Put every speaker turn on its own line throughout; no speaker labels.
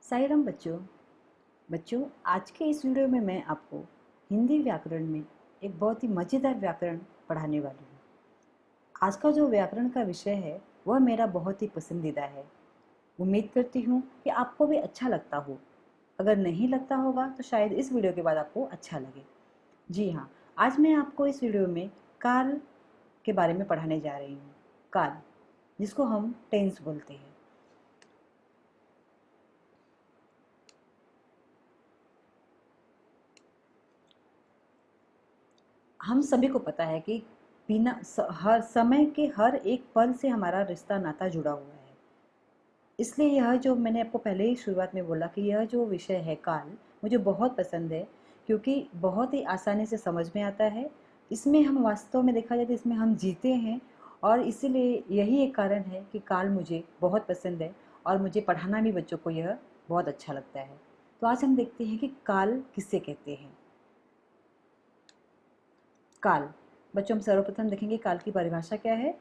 साईराम बच्चों। आज के इस वीडियो में मैं आपको हिंदी व्याकरण में एक बहुत ही मज़ेदार व्याकरण पढ़ाने वाली हूँ। आज का जो व्याकरण का विषय है वह मेरा बहुत ही पसंदीदा है। उम्मीद करती हूँ कि आपको भी अच्छा लगता हो। अगर नहीं लगता होगा तो शायद इस वीडियो के बाद आपको अच्छा लगे। जी हाँ, आज मैं आपको इस वीडियो में काल के बारे में पढ़ाने जा रही हूँ। काल, जिसको हम टेंस बोलते हैं। हम सभी को पता है कि हर समय के हर एक पल से हमारा रिश्ता नाता जुड़ा हुआ है। इसलिए यह जो मैंने आपको पहले ही शुरुआत में बोला कि यह जो विषय है काल, मुझे बहुत पसंद है क्योंकि बहुत ही आसानी से समझ में आता है। इसमें हम वास्तव में देखा जाए तो इसमें हम जीते हैं और इसीलिए यही एक कारण है कि काल मुझे बहुत पसंद है और मुझे पढ़ाना भी बच्चों को यह बहुत अच्छा लगता है। तो आज हम देखते हैं कि काल किससे कहते हैं। काल, बच्चों हम सर्वप्रथम देखेंगे काल की परिभाषा क्या है।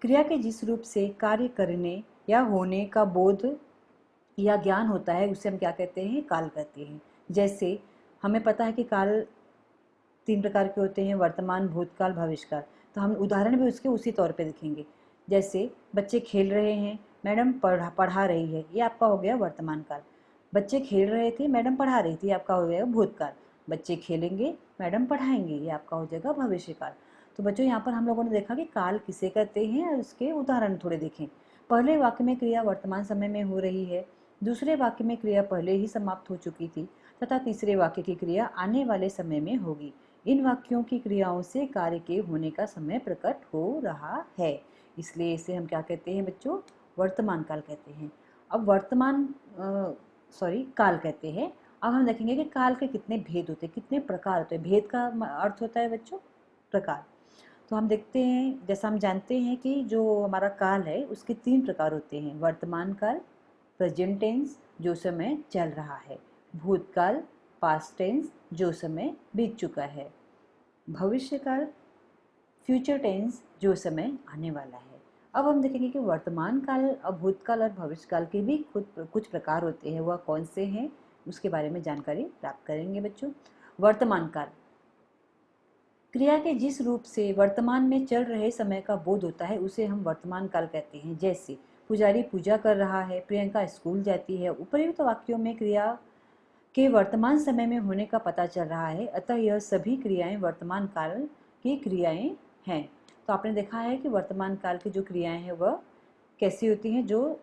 क्रिया के जिस रूप से कार्य करने या होने का बोध या ज्ञान होता है उसे हम क्या कहते हैं, काल कहते हैं। जैसे हमें पता है कि काल 3 प्रकार के होते हैं, वर्तमान, भूतकाल, भविष्यकाल। तो हम उदाहरण भी उसके उसी तौर पे देखेंगे। जैसे बच्चे खेल रहे हैं, मैडम पढ़ा रही है, ये आपका हो गया वर्तमान काल। बच्चे खेल रहे थे, मैडम पढ़ा रही थी, आपका हो गया भूतकाल। बच्चे खेलेंगे, मैडम पढ़ाएंगे, ये आपका हो जाएगा भविष्यकाल। तो बच्चों यहाँ पर हम लोगों ने देखा कि काल किसे कहते हैं और उसके उदाहरण थोड़े देखें। पहले वाक्य में क्रिया वर्तमान समय में हो रही है, दूसरे वाक्य में क्रिया पहले ही समाप्त हो चुकी थी तथा तीसरे वाक्य की क्रिया आने वाले समय में होगी। इन वाक्यों की क्रियाओं से कार्य के होने का समय प्रकट हो रहा है, इसलिए इसे हम क्या कहते हैं बच्चों, वर्तमान काल कहते हैं। अब काल कहते हैं। अब हम देखेंगे कि काल के कितने भेद होते हैं, कितने प्रकार होते हैं। भेद का अर्थ होता है बच्चों प्रकार। तो हम देखते हैं, जैसा हम जानते हैं कि जो हमारा काल है उसके 3 प्रकार होते हैं। वर्तमान काल, प्रेजेंट टेंस, जो समय चल रहा है। भूतकाल, पास्ट टेंस, जो समय बीत चुका है। भविष्य काल, फ्यूचर टेंस, जो समय आने वाला है। अब हम देखेंगे कि वर्तमान काल और भूतकाल और भविष्य काल के भी कुछ प्रकार होते हैं। वह कौन से हैं उसके बारे में जानकारी प्राप्त करेंगे बच्चों। वर्तमान काल, क्रिया के जिस रूप से वर्तमान में चल रहे समय का बोध होता है उसे हम वर्तमान काल कहते हैं। जैसे पुजारी पूजा कर रहा है, प्रियंका स्कूल जाती है। उपर्युक्त वाक्यों में क्रिया के वर्तमान समय में होने का पता चल रहा है, अतः यह सभी क्रियाएं वर्तमान काल की क्रियाएं हैं। तो आपने देखा है कि वर्तमान काल की जो क्रियाएं हैं वह कैसी होती हैं, जो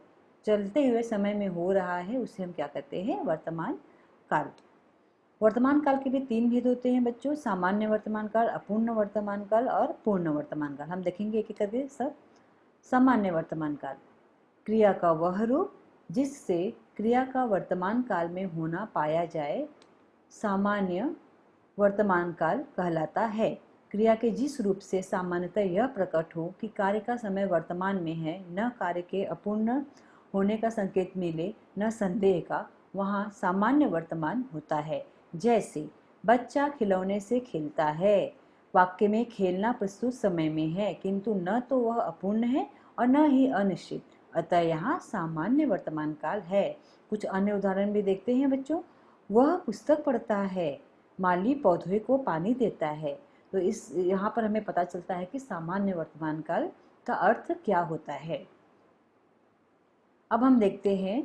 चलते हुए समय में हो रहा है उसे हम क्या कहते हैं, वर्तमान काल। वर्तमान काल के भी 3 भेद होते हैं बच्चों, सामान्य वर्तमान काल, अपूर्ण वर्तमान काल और पूर्ण वर्तमान काल। हम देखेंगे एक एक करके सब। सामान्य वर्तमान काल, क्रिया का वह रूप जिससे क्रिया का वर्तमान काल में होना पाया जाए सामान्य वर्तमान काल कहलाता है। क्रिया के जिस रूप से सामान्यतः यह प्रकट हो कि कार्य का समय वर्तमान में है, न कार्य के अपूर्ण होने का संकेत मिले न संदेह का, वहाँ सामान्य वर्तमान होता है। जैसे बच्चा खिलौने से खेलता है। वाक्य में खेलना प्रस्तुत समय में है किंतु न तो वह अपूर्ण है और न ही अनिश्चित, अतः यहाँ सामान्य वर्तमान काल है। कुछ अन्य उदाहरण भी देखते हैं बच्चों। वह पुस्तक पढ़ता है, माली पौधे को पानी देता है। तो इस यहाँ पर हमें पता चलता है कि सामान्य वर्तमान काल का अर्थ क्या होता है। अब हम देखते हैं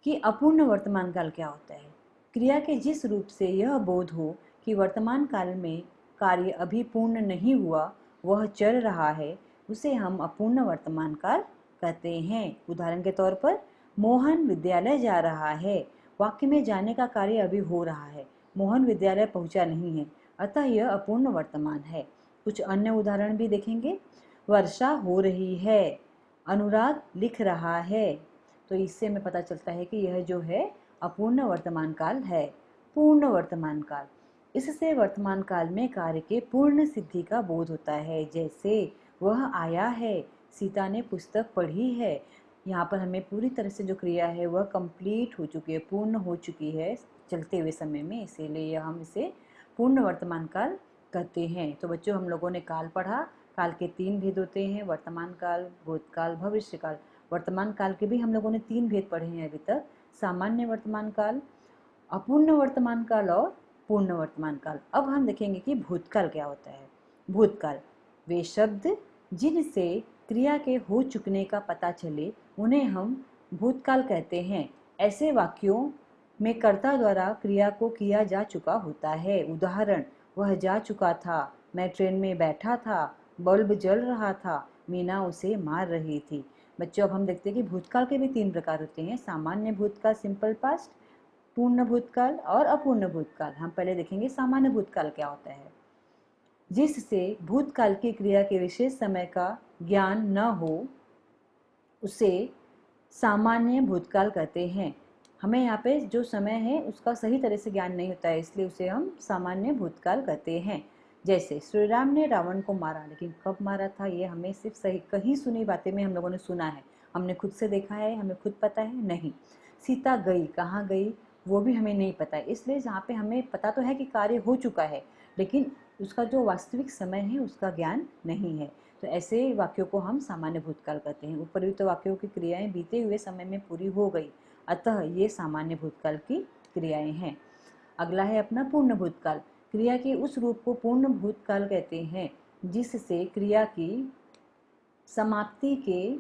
कि अपूर्ण वर्तमान काल क्या होता है। क्रिया के जिस रूप से यह बोध हो कि वर्तमान काल में कार्य अभी पूर्ण नहीं हुआ, वह चल रहा है, उसे हम अपूर्ण वर्तमान काल कहते हैं। उदाहरण के तौर पर, मोहन विद्यालय जा रहा है। वाक्य में जाने का कार्य अभी हो रहा है, मोहन विद्यालय पहुंचा नहीं है, अतः यह अपूर्ण वर्तमान है। कुछ अन्य उदाहरण भी देखेंगे। वर्षा हो रही है, अनुराग लिख रहा है। तो इससे हमें पता चलता है कि यह जो है अपूर्ण वर्तमान काल है। पूर्ण वर्तमान काल, इससे वर्तमान काल में कार्य के पूर्ण सिद्धि का बोध होता है। जैसे वह आया है, सीता ने पुस्तक पढ़ी है। यहाँ पर हमें पूरी तरह से जो क्रिया है वह कंप्लीट हो चुकी है, पूर्ण हो चुकी है चलते हुए समय में, इसीलिए हम इसे पूर्ण वर्तमान काल कहते हैं। तो बच्चों हम लोगों ने काल पढ़ा। काल के 3 भेद होते हैं, वर्तमान काल, भूतकाल, भविष्य काल। वर्तमान काल के भी हम लोगों ने 3 भेद पढ़े हैं अभी तक, सामान्य वर्तमान काल, अपूर्ण वर्तमान काल और पूर्ण वर्तमान काल। अब हम देखेंगे कि भूतकाल क्या होता है। भूतकाल वे शब्द जिनसे क्रिया के हो चुकने का पता चले उन्हें हम भूतकाल कहते हैं। ऐसे वाक्यों में कर्ता द्वारा क्रिया को किया जा चुका होता है। उदाहरण, वह जा चुका था, मैं ट्रेन में बैठा था, बल्ब जल रहा था, मीना उसे मार रही थी। बच्चों, अब हम देखते हैं कि भूतकाल के भी 3 प्रकार होते हैं, सामान्य भूतकाल सिंपल पास्ट, पूर्ण भूतकाल और अपूर्ण भूतकाल। हम पहले देखेंगे सामान्य भूतकाल क्या होता है। जिससे भूतकाल की क्रिया के विशेष समय का ज्ञान न हो उसे सामान्य भूतकाल कहते हैं। हमें यहाँ पे जो समय है उसका सही तरह से ज्ञान नहीं होता है, इसलिए उसे हम सामान्य भूतकाल कहते हैं। जैसे श्री राम ने रावण को मारा, लेकिन कब मारा था ये हमें सिर्फ सही कहीं सुनी बातें में हम लोगों ने सुना है, हमने खुद से देखा है, हमें खुद पता है नहीं। सीता गई, कहाँ गई वो भी हमें नहीं पता है, इसलिए जहाँ पे हमें पता तो है कि कार्य हो चुका है, लेकिन उसका जो वास्तविक समय है उसका ज्ञान नहीं है। तो ऐसे वाक्यों को हम सामान्य भूतकाल कहते हैं। उपर्युक्त वाक्यों की क्रियाएं बीते हुए समय में पूरी हो गई, अतः ये सामान्य भूतकाल की क्रियाएं हैं। अगला है अपना पूर्ण भूतकाल। क्रिया के उस रूप को पूर्ण भूतकाल कहते हैं जिससे क्रिया की समाप्ति के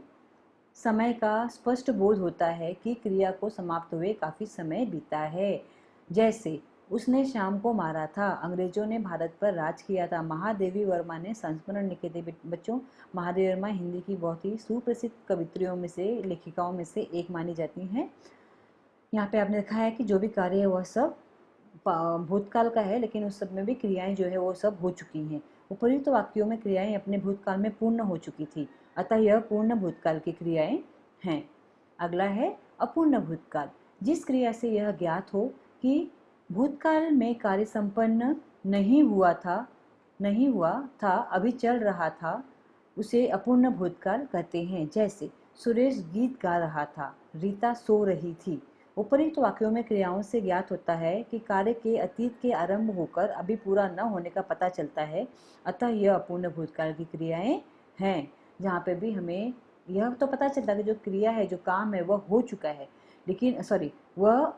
समय का स्पष्ट बोध होता है कि क्रिया को समाप्त हुए काफ़ी समय बीता है। जैसे उसने शाम को मारा था, अंग्रेजों ने भारत पर राज किया था, महादेवी वर्मा ने संस्मरण लिखे थे। बच्चों, महादेवी वर्मा हिंदी की बहुत ही सुप्रसिद्ध कवित्रियों में से, लेखिकाओं में से एक मानी जाती हैं। यहाँ पे आपने देखा है कि जो भी कार्य है वह सब भूतकाल का है, लेकिन उस सब में भी क्रियाएं जो है वो सब हो चुकी हैं। उपर्युक्त वाक्यों में क्रियाएं अपने भूतकाल में पूर्ण हो चुकी थी, अतः यह पूर्ण भूतकाल की क्रियाएं हैं। अगला है अपूर्ण भूतकाल। जिस क्रिया से यह ज्ञात हो कि भूतकाल में कार्य संपन्न नहीं हुआ था, अभी चल रहा था, उसे अपूर्ण भूतकाल कहते हैं। जैसे सुरेश गीत गा रहा था, रीता सो रही थी। उपर्युक्त वाक्यों में क्रियाओं से ज्ञात होता है कि कार्य के अतीत के आरंभ होकर अभी पूरा न होने का पता चलता है, अतः यह अपूर्ण भूतकाल की क्रियाएं हैं। जहाँ पे भी हमें यह तो पता चलता है कि जो क्रिया है, जो काम है वह हो चुका है, लेकिन वह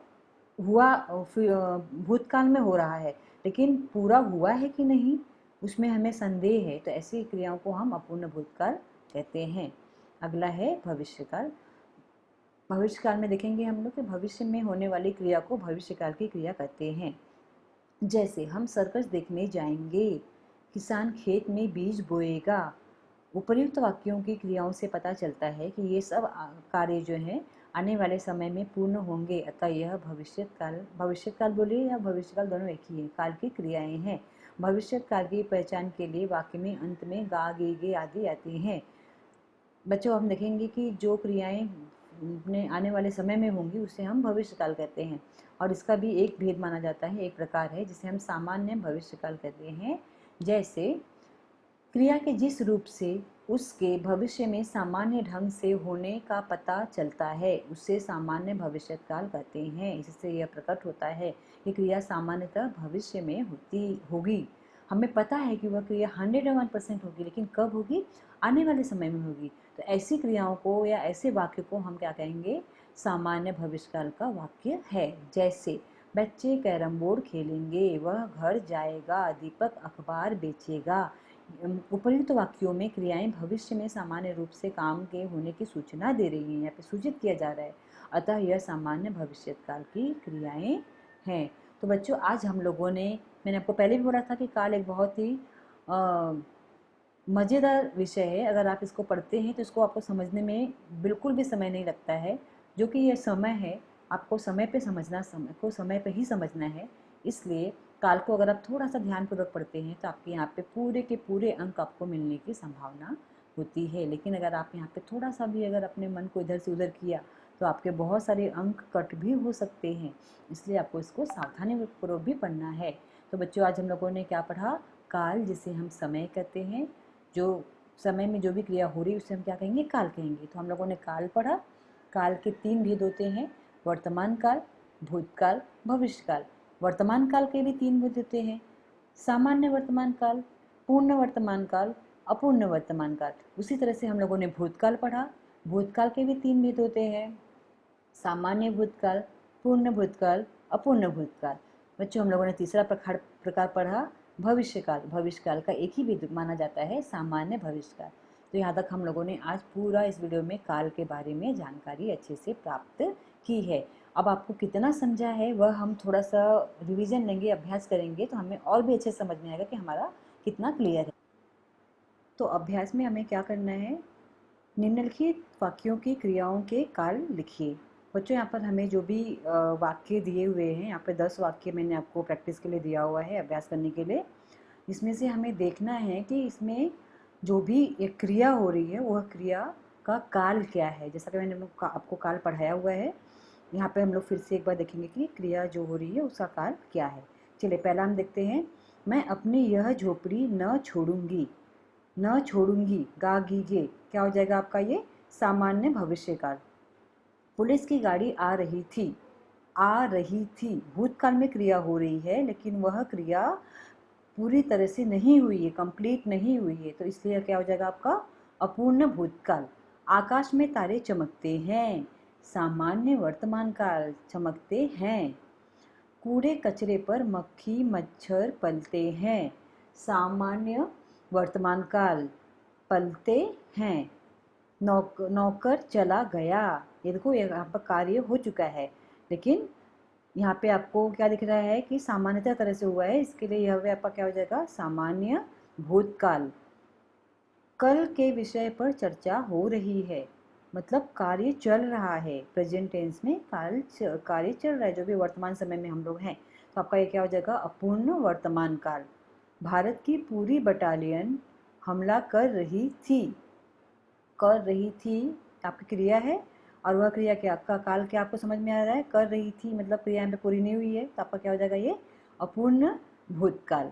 हुआ भूतकाल में हो रहा है, लेकिन पूरा हुआ है कि नहीं उसमें हमें संदेह है, तो ऐसी क्रियाओं को हम अपूर्ण भूतकाल कहते हैं। अगला है भविष्यकाल। भविष्यकाल में देखेंगे हम लोग कि भविष्य में होने वाली क्रिया को भविष्यकाल की क्रिया कहते हैं। जैसे हम सर्कस देखने जाएंगे, किसान खेत में बीज बोएगा। उपर्युक्त वाक्यों की क्रियाओं से पता चलता है कि ये सब कार्य जो है आने वाले समय में पूर्ण होंगे, अतः यह भविष्यकाल बोलिए या भविष्यकाल, दोनों एक ही है, काल की क्रियाएं हैं। भविष्यकाल की पहचान के लिए वाक्य में अंत में गा गे गे आदि आती हैं। बच्चों, हम देखेंगे कि जो क्रियाएं अपने आने वाले समय में होंगी उसे हम भविष्यकाल कहते हैं, और इसका भी एक भेद माना जाता है, एक प्रकार है जिसे हम सामान्य भविष्यकाल कहते हैं। जैसे क्रिया के जिस रूप से उसके भविष्य में सामान्य ढंग से होने का पता चलता है उसे सामान्य भविष्यकाल कहते हैं। इससे यह प्रकट होता है कि क्रिया सामान्यतः भविष्य में होगी। हमें पता है कि वह क्रिया 101% होगी, लेकिन कब होगी? आने वाले समय में होगी। तो ऐसी क्रियाओं को या ऐसे वाक्य को हम क्या कहेंगे? सामान्य भविष्यकाल का वाक्य है। जैसे बच्चे कैरम बोर्ड खेलेंगे, वह घर जाएगा, दीपक अखबार बेचेगा। उपर्युक्त वाक्यों में क्रियाएं भविष्य में सामान्य रूप से काम के होने की सूचना दे रही हैं, यहाँ पे सूचित किया जा रहा है, अतः यह सामान्य भविष्यकाल की क्रियाएं हैं। तो बच्चों, आज हम लोगों ने, मैंने आपको पहले भी बोला था कि काल एक बहुत ही मज़ेदार विषय है। अगर आप इसको पढ़ते हैं तो इसको आपको समझने में बिल्कुल भी समय नहीं लगता है। जो कि यह समय है, आपको समय पे समझना, समय को समय पे ही समझना है। इसलिए काल को अगर आप थोड़ा सा ध्यानपूर्वक पढ़ते हैं तो आपके यहाँ पे पूरे के पूरे अंक आपको मिलने की संभावना होती है। लेकिन अगर आप यहाँ पे थोड़ा सा भी अगर अपने मन को इधर से उधर किया तो आपके बहुत सारे अंक कट भी हो सकते हैं। इसलिए आपको इसको सावधानीपूर्वक भी पढ़ना है। तो बच्चों, आज हम लोगों ने क्या पढ़ा? काल, जिसे हम समय कहते हैं। जो समय में जो भी क्रिया हो रही है उसे हम क्या कहेंगे? काल कहेंगे। तो हम लोगों ने काल पढ़ा। काल के 3 भेद होते हैं, वर्तमान काल, भूतकाल, भविष्यकाल। वर्तमान काल के भी 3 भेद होते हैं, सामान्य वर्तमान काल, पूर्ण वर्तमान काल, अपूर्ण वर्तमान काल। उसी तरह से हम लोगों ने भूतकाल पढ़ा, भूतकाल के भी 3 भेद होते हैं, सामान्य भूतकाल, पूर्ण भूतकाल, अपूर्ण भूतकाल। बच्चों हम लोगों ने तीसरा प्रकार पढ़ा भविष्यकाल। भविष्यकाल का एक ही भेद माना जाता है, सामान्य भविष्यकाल। तो यहाँ तक हम लोगों ने आज पूरा इस वीडियो में काल के बारे में जानकारी अच्छे से प्राप्त की है। अब आपको कितना समझा है वह हम थोड़ा सा रिवीजन लेंगे, अभ्यास करेंगे, तो हमें और भी अच्छे समझ में आएगा कि हमारा कितना क्लियर है। तो अभ्यास में हमें क्या करना है, निम्नलिखित वाक्यों की क्रियाओं के काल लिखिए। बच्चों यहाँ पर हमें जो भी वाक्य दिए हुए हैं, यहाँ पे 10 वाक्य मैंने आपको प्रैक्टिस के लिए दिया हुआ है, अभ्यास करने के लिए। इसमें से हमें देखना है कि इसमें जो भी एक क्रिया हो रही है वह क्रिया का काल क्या है। जैसा कि मैंने आपको काल पढ़ाया हुआ है, यहाँ पे हम लोग फिर से एक बार देखेंगे कि क्रिया जो हो रही है उसका काल क्या है। चलिए पहला हम देखते हैं, मैं अपनी यह झोपड़ी न छोड़ूंगी। न छोड़ूंगी, गा गीगे, क्या हो जाएगा आपका ये सामान्य भविष्यकाल। पुलिस की गाड़ी आ रही थी, आ रही थी, भूतकाल में क्रिया हो रही है लेकिन वह क्रिया पूरी तरह से नहीं हुई है, कंप्लीट नहीं हुई है, तो इसलिए क्या हो जाएगा आपका अपूर्ण भूतकाल। आकाश में तारे चमकते हैं, सामान्य वर्तमान काल, चमकते हैं। कूड़े कचरे पर मक्खी मच्छर पलते हैं, सामान्य वर्तमान काल, पलते हैं। नौकर चला गया, ये देखो यहाँ पर कार्य हो चुका है, लेकिन यहाँ पे आपको क्या दिख रहा है कि सामान्यतः तरह से हुआ है, इसके लिए यह आपका क्या हो जाएगा सामान्य भूतकाल। कल के विषय पर चर्चा हो रही है, मतलब कार्य चल रहा है, प्रेजेंट टेंस में कार्य चल रहा है, जो भी वर्तमान समय में हम लोग हैं, तो आपका ये क्या हो जाएगा अपूर्ण वर्तमान काल। भारत की पूरी बटालियन हमला कर रही थी, कर रही थी आपकी क्रिया है, और वह क्रिया क्या आपका काल क्या आपको समझ में आ रहा है, कर रही थी मतलब क्रिया यहाँ पे पूरी नहीं हुई है, तो आपका क्या हो जाएगा ये अपूर्ण भूतकाल।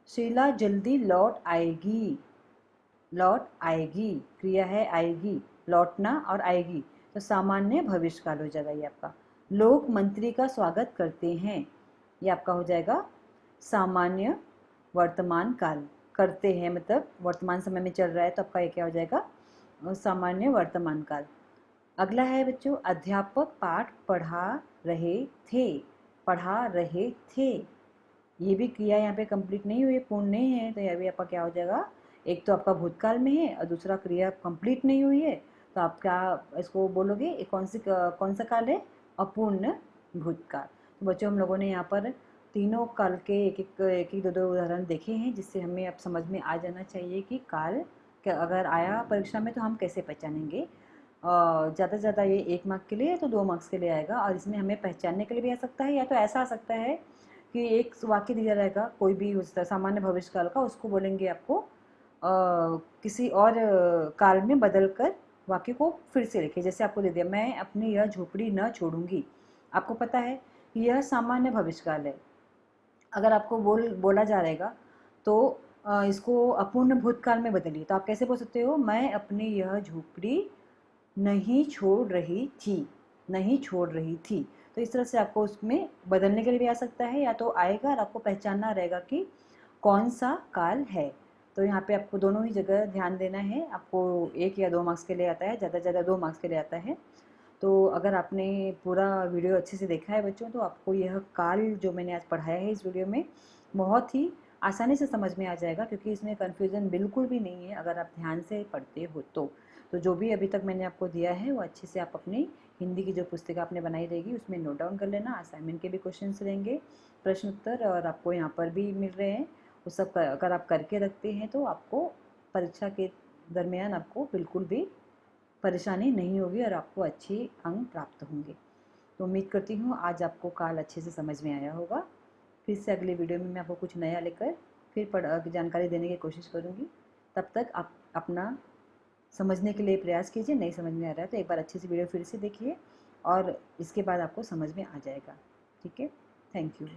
शीला जल्दी लौट आएगी, लौट आएगी, क्रिया है आएगी, लौटना और आएगी, तो सामान्य भविष्यकाल हो जाएगा ये आपका। लोग मंत्री का स्वागत करते हैं, ये आपका हो जाएगा सामान्य वर्तमान काल। करते हैं मतलब वर्तमान समय में चल रहा है, तो आपका ये क्या हो जाएगा सामान्य वर्तमान काल। अगला है बच्चों, अध्यापक पाठ पढ़ा रहे थे, पढ़ा रहे थे, ये भी क्रिया यहाँ पे कंप्लीट नहीं हुई, पूर्ण नहीं है, तो यह भी आपका क्या हो जाएगा, एक तो आपका भूतकाल में है और दूसरा क्रिया कंप्लीट नहीं हुई है, तो आप क्या इसको बोलोगे कौन सा काल है, अपूर्ण भूतकाल। तो बच्चों हम लोगों ने यहाँ पर तीनों काल के एक दो उदाहरण देखे हैं, जिससे हमें अब समझ में आ जाना चाहिए कि काल अगर आया परीक्षा में तो हम कैसे पहचानेंगे। ज़्यादा से ज़्यादा ये 1 मार्क के लिए तो 2 मार्क्स के लिए आएगा, और इसमें हमें पहचानने के लिए भी आ सकता है, या तो ऐसा आ सकता है कि एक वाक्य दिया रहेगा कोई भी उस सामान्य भविष्यकाल का, उसको बोलेंगे आपको किसी और काल में बदल कर वाक्य को फिर से लिखे। जैसे आपको दे दिया, मैं अपनी यह झोपड़ी न छोड़ूंगी, आपको पता है कि यह सामान्य भविष्यकाल है, अगर आपको बोला जा रहेगा तो इसको अपूर्ण भूतकाल में बदलिए, तो आप कैसे बोल सकते हो, मैं अपनी यह झोपड़ी नहीं छोड़ रही थी, नहीं छोड़ रही थी। तो इस तरह से आपको उसमें बदलने के लिए भी आ सकता है, या तो आएगा और आपको पहचानना रहेगा कि कौन सा काल है। तो यहाँ पे आपको दोनों ही जगह ध्यान देना है, आपको 1 या 2 मार्क्स के लिए आता है, ज़्यादा से ज़्यादा 2 मार्क्स के लिए आता है। तो अगर आपने पूरा वीडियो अच्छे से देखा है बच्चों, तो आपको यह काल जो मैंने आज पढ़ाया है इस वीडियो में बहुत ही आसानी से समझ में आ जाएगा, क्योंकि इसमें कन्फ्यूज़न बिल्कुल भी नहीं है अगर आप ध्यान से पढ़ते हो तो जो भी अभी तक मैंने आपको दिया है वो अच्छे से आप अपनी हिंदी की जो पुस्तिका आपने बनाई रहेगी उसमें नोट डाउन कर लेना। असाइनमेंट के भी क्वेश्चंस रहेंगे, प्रश्न उत्तर, और आपको यहाँ पर भी मिल रहे हैं, वो सब अगर आप करके रखते हैं तो आपको परीक्षा के दरमियान आपको बिल्कुल भी परेशानी नहीं होगी और आपको अच्छे अंक प्राप्त होंगे। तो उम्मीद करती हूँ आज आपको काल अच्छे से समझ में आया होगा। फिर से अगले वीडियो में मैं आपको कुछ नया लेकर फिर जानकारी देने की कोशिश करूँगी। तब तक आप अपना समझने के लिए प्रयास कीजिए, नहीं समझ में आ रहा है तो एक बार अच्छे से वीडियो फिर से देखिए और इसके बाद आपको समझ में आ जाएगा। ठीक है, थैंक यू।